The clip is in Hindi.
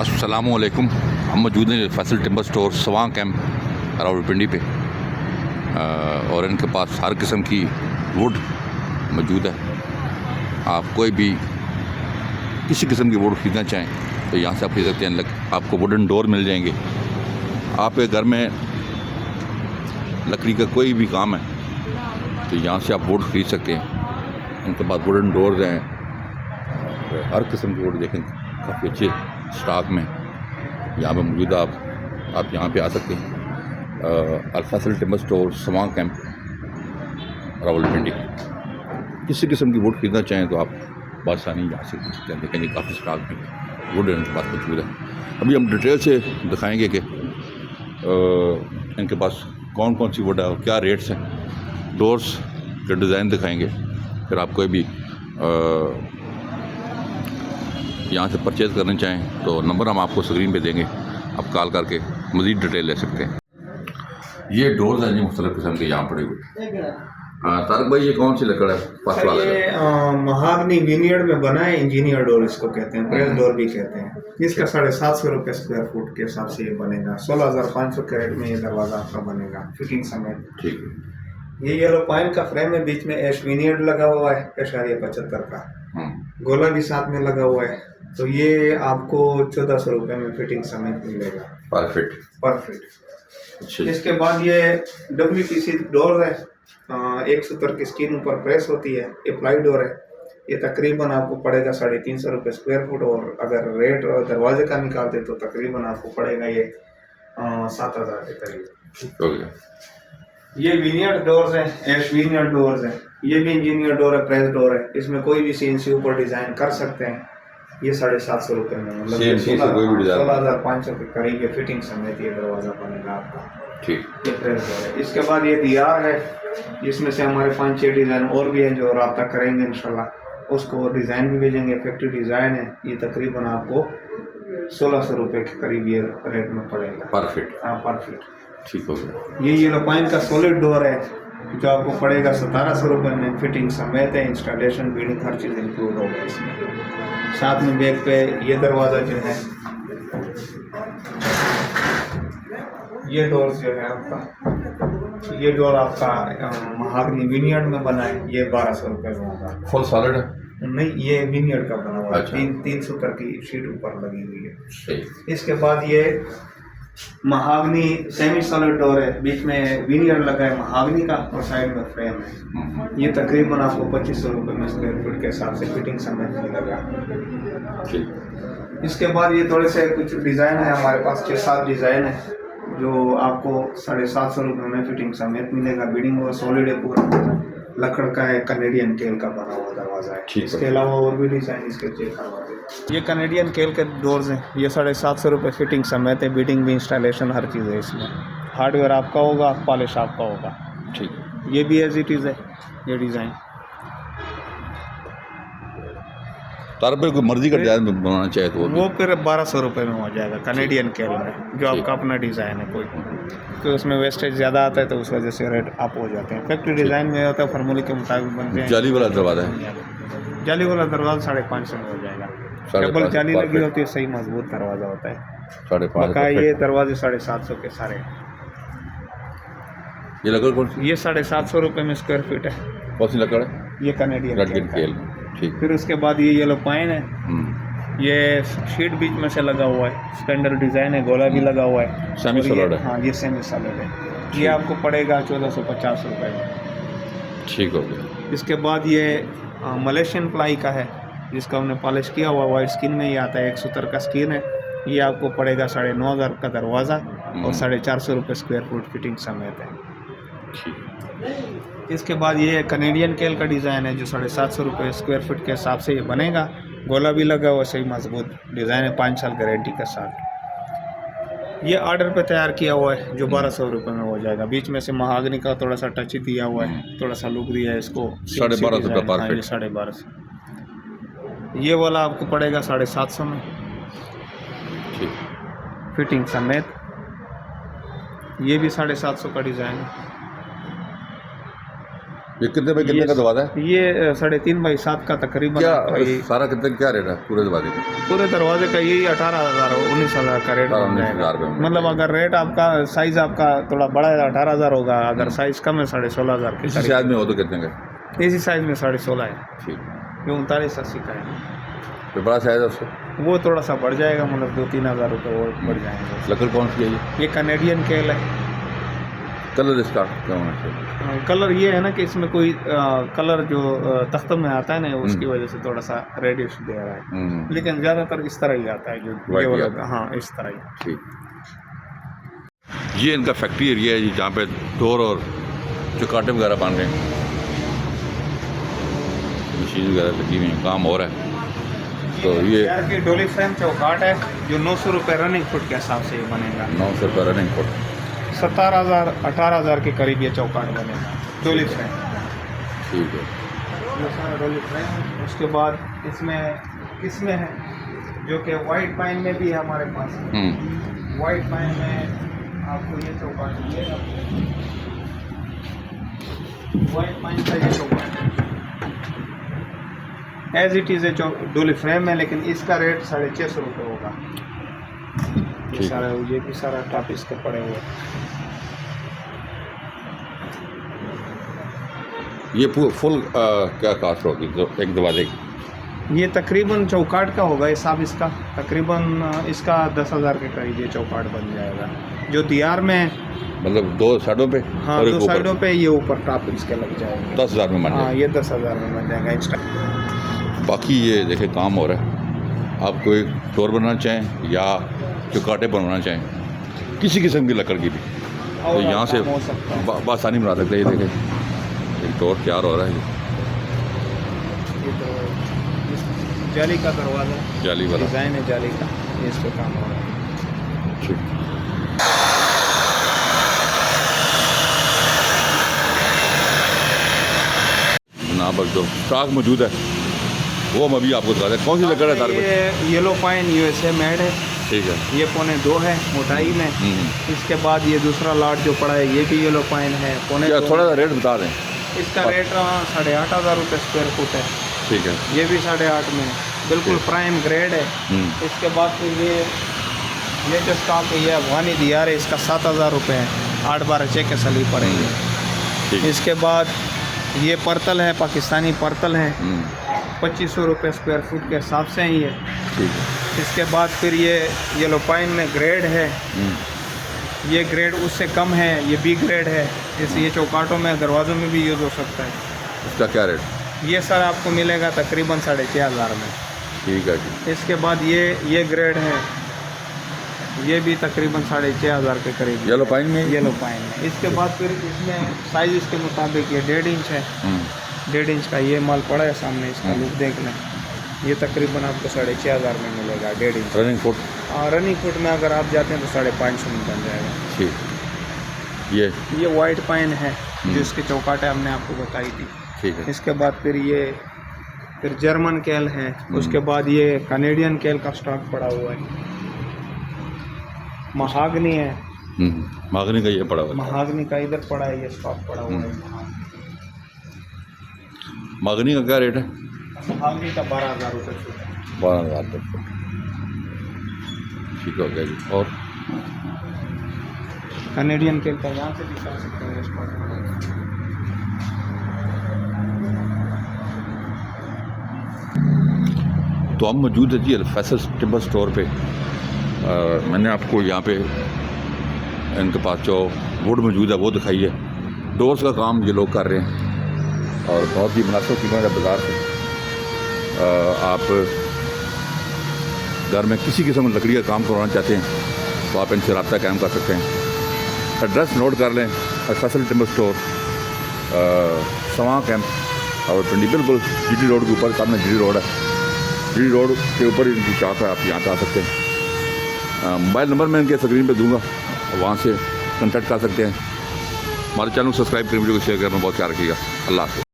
अस्सलामुअलैकुम। हम मौजूद हैं Faisal timber store Sawan camp Rawalpindi पे और इनके पास हर किस्म की वुड मौजूद है। आप कोई भी किसी किस्म की वुड ख़रीदना चाहें तो यहाँ से आप खरीद सकते हैं। आपको वुडन डोर मिल जाएंगे। आपके घर में लकड़ी का कोई भी काम है तो यहाँ से आप वुड ख़रीद सकते हैं। इनके पास वुडन डोर्स हैं, हर किस्म की वुड देखें काफ़ी अच्छे स्टॉक में यहाँ पे मौजूद। आप यहाँ पे आ सकते हैं। Faisal timber store Sawan camp Rawalpindi. किसी किस्म की वुड ख़रीदना चाहें तो आप बासानी यहाँ से खरीद सकते हैं। देखेंगे काफ़ी स्टॉक में वुड इनके पास मौजूद है। अभी हम डिटेल से दिखाएंगे कि इनके पास कौन कौन सी वुड है और क्या रेट्स हैं। डोर्स के डिज़ाइन दिखाएंगे। फिर आप कोई भी यहाँ से परचेज़ करना चाहें तो नंबर हम आपको स्क्रीन पे देंगे, आप कॉल करके मज़ीद डिटेल ले सकते हैं। ये डोर्स हैं जी मुख्तलिफ़ किस्म के यहाँ पड़े हुए। तारक भाई ये कौन सी लकड़ है? ये महागनी विनियर्ड में बना है, इंजीनियर डोर इसको कहते हैं, प्रेस डोर भी कहते हैं। इसका 750 रुपये स्क्वायर फुट के हिसाब से ये बनेगा। 16,500 कैरेट में ये दरवाज़ा आपका बनेगा फिटिंग समेत। ठीक है। ये येलो पाइन का फ्रेम है, बीच में एश विनियर्ड लगा हुआ है 75 का। गोला भी साथ में लगा हुआ है। तो ये आपको 1400 रुपये में फिटिंग समेत मिलेगा। परफेक्ट। इसके बाद ये WPC डोर है, 1 सूत्र की स्किन ऊपर प्रेस होती है, ये प्लाई डोर है। ये तकरीबन आपको पड़ेगा 350 रुपये स्क्वायर फुट। और अगर रेट और दरवाजे का निकालते तो तकरीबन आपको पड़ेगा ये 7,000 के करीब। ये विनियर्ड डोर्स है, एश विनियर्ड डोर्स है। ये भी इंजीनियर डोर है, प्रेस डोर है। इसमें कोई भी CNC ऊपर डिज़ाइन कर सकते हैं। ये 750 रुपये में, मतलब 16,500 के करीब ये फिटिंग समेत ये दरवाज़ा बनेगा आपका। ठीक। ये प्रेस डोर है। इसके बाद ये DR है, जिसमें से हमारे 5-6 डिज़ाइन और भी हैं जो रब्ता करेंगे इंशाल्लाह। उसको डिज़ाइन भी भेजेंगे, फैक्ट्री डिज़ाइन है। ये तकरीबन आपको 1600 रुपये के करीब ये रेट में पड़ेगा। परफेक्ट। हाँ, परफेक्ट। ठीक हो गया। ये येलो पाइन का सॉलिड डोर है जो आपको पड़ेगा 1700 रुपये में, फिटिंग समेत है। इंस्टॉलेशन बीडिंग हर चीज़ इंक्लूड होगा इसमें। साथ में बैक पे ये दरवाज़ा जो है, ये डोर जो है आपका, ये डोर आपका महागनी विनियर्ड में बना है। ये 1200 रुपये में होगा। फुल सॉलिड है? नहीं, ये विनियर्ड का बना हुआ है। अच्छा। 3 सूत्र की शीट ऊपर लगी हुई है। सही। इसके बाद ये महागनी सेमी सॉलिड डोर है, बीच में विनियर्ड लगा है महागनी का और साइड में फ्रेम है। ये तकरीबन आपको 2500 रुपये में स्क्वायर फुट के हिसाब से फिटिंग समेत मिलेगा। इसके बाद ये थोड़े से कुछ डिज़ाइन है हमारे पास, 6-7 डिज़ाइन है जो आपको 750 रुपये में फिटिंग समेत मिलेगा। बीडिंग हुआ सॉलिड है, पूरा लकड़ का है, कनेडियन केल का बना हुआ दरवाज़ा है। इसके अलावा और भी डिज़ाइन इसके चेक करवाते हैं। ये कनेडियन केल के डोर्स हैं। ये 750 रुपये फिटिंग समेत है। बीडिंग भी, इंस्टॉलेशन हर चीज़ है इसमें। हार्डवेयर आपका होगा, पॉलिश आपका होगा। ठीक। ये भी एज इट इज़ है ये डिज़ाइन। तार पर कोई मर्जी का डिज़ाइन बनाना चाहे तो वो फिर 1200 रुपये में हो जाएगा कनेडियन केल में, जो आपका अपना डिज़ाइन है कोई। तो उसमें वेस्टेज ज़्यादा आता है तो उस वजह से रेट अप हो जाते हैं। फैक्ट्री डिज़ाइन में होता है, फार्मूले के मुताबिक बनते हैं। जाली वाला दरवाज़ा है? जाली वाला दरवाज़ा 550 में हो जाएगा। डबल जाली लगी होती है, सही मजबूत दरवाज़ा होता है। 550। ये दरवाजे 750 के सारे। ये लकड़ कौन सी? ये 750 रुपये में स्क्वायर फीट है। कौन सी लकड़ है? ये कनेडियन केल। ठीक। फिर उसके बाद ये येलो पाइन है। ये शीट बीच में से लगा हुआ है, स्टैंडर्ड डिज़ाइन है, गोला भी लगा हुआ है। सेमी सॉलिड है? हाँ, ये सेमी सॉलिड है। ये आपको पड़ेगा 1450 रुपये में। ठीक हो गया। इसके बाद ये मलेशियन प्लाई का है, जिसका हमने पॉलिश किया हुआ वाइट स्किन में ही आता है। 1 सूत्र का स्किन है। ये आपको पड़ेगा 9,500 का दरवाज़ा और 450 रुपये स्क्वायर फुट फिटिंग समेत है। इसके बाद ये कनेडियन केल का डिज़ाइन है जो 750 रुपये स्क्वायर फुट के हिसाब से ये बनेगा। गोला भी लगा हुआ, सही मजबूत डिज़ाइन है, 5 साल गारंटी के साथ। ये ऑर्डर पे तैयार किया हुआ है जो 1200 रुपये में हो जाएगा। बीच में से महागनी का थोड़ा सा टच दिया हुआ है, थोड़ा सा लुक दिया है इसको। 1250 का 1250। ये वाला आपको पड़ेगा 750 में फिटिंग समेत। ये भी 750 का डिज़ाइन है। ये कितने बाई कितने का दरवाज़ा है? ये 3.5 बाई 7 का तकरीबन क्या आपका ये सारा कितने क्या रेट है पूरे दरवाजे का? पूरे दरवाजे का यही 18,000 19,000 का रेट बन 19,000 जाएगा। रुपये में। मतलब अगर रेट आपका साइज़ आपका थोड़ा बड़ा है 18,000 होगा, अगर साइज़ कम है 16,500 के इसी साइज में हो तो कितने का? इसी साइज़ में 16,500 है, ठीक। ये 3980 का है। तो बड़ा साइज है उसका? वो थोड़ा सा बढ़ जाएगा, मतलब 2-3 हज़ार रुपये और बढ़ जाएंगे। लकड़ कौन सी है ये कैनेडियन केल है। कलर इसका क्या होना चाहिए? कलर ये है ना कि इसमें कोई कलर जो तख्त में आता है ना, उसकी वजह से थोड़ा सा रेडिश दे रहा है, लेकिन ज़्यादातर इस तरह ही आता है जो ये White वाला। हाँ, इस तरह ही। ठीक। ये इनका फैक्ट्री एरिया है जी, जहाँ पे डोर और चौकाटे वगैरह बन रहे हैं, मशीन वगैरह लगी हुई है, काम हो रहा है। तो ये यार की डोली फ्रेम चौकाट है जो 900 रुपये रनिंग फुट के हिसाब से ये बनेगा। 900 रुपये रनिंग फुट, 17,000 18,000 के करीब ये चौकाट बनेगा डोली फ्रेम। ठीक है। ये सारा डोली फ्रेम। उसके बाद इसमें है जो कि वाइट पाइन में भी है हमारे पास। वाइट पाइन में आपको ये चौकाट मिलेगा, वाइट पाइन का ये चौकाट एज इट इज़ है डोली फ्रेम है, लेकिन इसका रेट 650 रुपये होगा। ये सारा, ये भी सारा टॉप इसके पड़े हुए हैं। ये फुल क्या कास्ट होगी तो एक दरवाजे की? ये तकरीबन चौकाट का होगा हिसाब इसका, तकरीबन इसका 10,000 के करीब ये चौकाट बन जाएगा जो दीवार में, मतलब 2 साइडों पे? हाँ, और 2 साइडों पे ये ऊपर टॉप इसके लग जाएंगे। 10,000 में बन हाँ, जाएगा। ये 10,000 में बन जाएगा एक्स्ट्रा। बाकी ये देखे काम हो रहा है। आप कोई डोर बनाना चाहें या चौकाटे बनवाना चाहें, किसी किस्म की लकड़ की भी, तो यहाँ से हो सकता है। बासानी बना सकते हैं। ये देखें एक डोर तैयार हो रहा है, ये तो जाली का दरवाज़ा, जाली वाला। डिज़ाइन है जाली का, ये इस पे काम हो रहा है। ठीक। जनाब जो स्टॉक मौजूद है वो हम अभी आपको बता दें। कौन सी लकड़ है तार? ये येलो पाइन USA मेड है, ठीक है। ये 1.25 है मोटाई में। इसके बाद ये दूसरा लाट जो पड़ा है ये भी येलो पाइन है, 1.25। थोड़ा सा रेट बता दें। इसका रेट 8,500 रुपये स्क्वायर फुट है। ठीक है। ये भी 8,500 में बिल्कुल प्राइम ग्रेड है। इसके बाद फिर ये जो स्टॉक है ये अफगानी दियार है, इसका 7,000 रुपये है, 8-12 चेक के सली पड़ेंगे। ठीक। इसके बाद ये पर्तल है, पाकिस्तानी पर्तल है, 2,500 रुपये स्क्वायर फुट के हिसाब से ही है। ठीक है। इसके बाद फिर ये येलो पाइन में ग्रेड है, ये ग्रेड उससे कम है, ये बी ग्रेड है, जैसे ये चौकाटों में दरवाज़ों में भी यूज़ हो सकता है। इसका क्या रेट? ये सर आपको मिलेगा तकरीबन 6,500 में। ठीक है जी। इसके बाद ये ग्रेड है, ये भी तकरीबन 6,500 के करीब येलो पाइन में? येलो पाइन में। इसके बाद फिर इसमें साइज़ इसके मुताबिक ये 1.5 इंच है, 1.5 इंच का ये माल पड़ा है सामने, इसका लुक देख लें। ये तकरीबन आपको 6,500 में मिलेगा 1.5 inch running foot. Running foot में अगर आप जाते हैं तो 550 में बन जाएगा। ठीक। ये वाइट पाइन है जो इसके चौकाटे हमने आपको बताई थी। ठीक है। इसके बाद फिर जर्मन केल है, उसके बाद ये कैनेडियन केल का स्टॉक पड़ा हुआ है। महागनी है, महागनी का ये पड़ा हुआ है। महागनी का इधर पड़ा है, ये स्टॉक पड़ा हुआ है। महागनी का क्या रेट है? महागनी का 12,000 रुपये फुट है। 12,000 रुपये फुट। ठीक हो गया जी। और कैनेडियन केल का यहाँ से भी कर सकते हैं स्टॉक। तो हम मौजूद है जी फैसल टिम्बर स्टोर पे। मैंने आपको यहाँ पे इनके पास जो वुड मौजूद है वो दिखाई है। डोर्स का काम ये लोग कर रहे हैं और बहुत ही मुनासिब कीमत है बाज़ार से। आप घर में किसी किस्म की लकड़ी का काम करवाना चाहते हैं तो आप इनसे रब्ता कायम कर सकते हैं। एड्रेस नोट कर लें, Faisal timber store, Sawan camp और बिल्कुल GT रोड के ऊपर, सामने GT रोड है, GT रोड के ऊपर इनकी शॉप है, आप यहाँ पे आ सकते हैं। मोबाइल नंबर मैं इनके स्क्रीन पे दूंगा, वहाँ से कॉन्टैक्ट कर सकते हैं। हमारे चैनल को सब्सक्राइब करें, वीडियो को शेयर करना बहुत ख्याल रखिएगा। अल्लाह हाफ़िज़।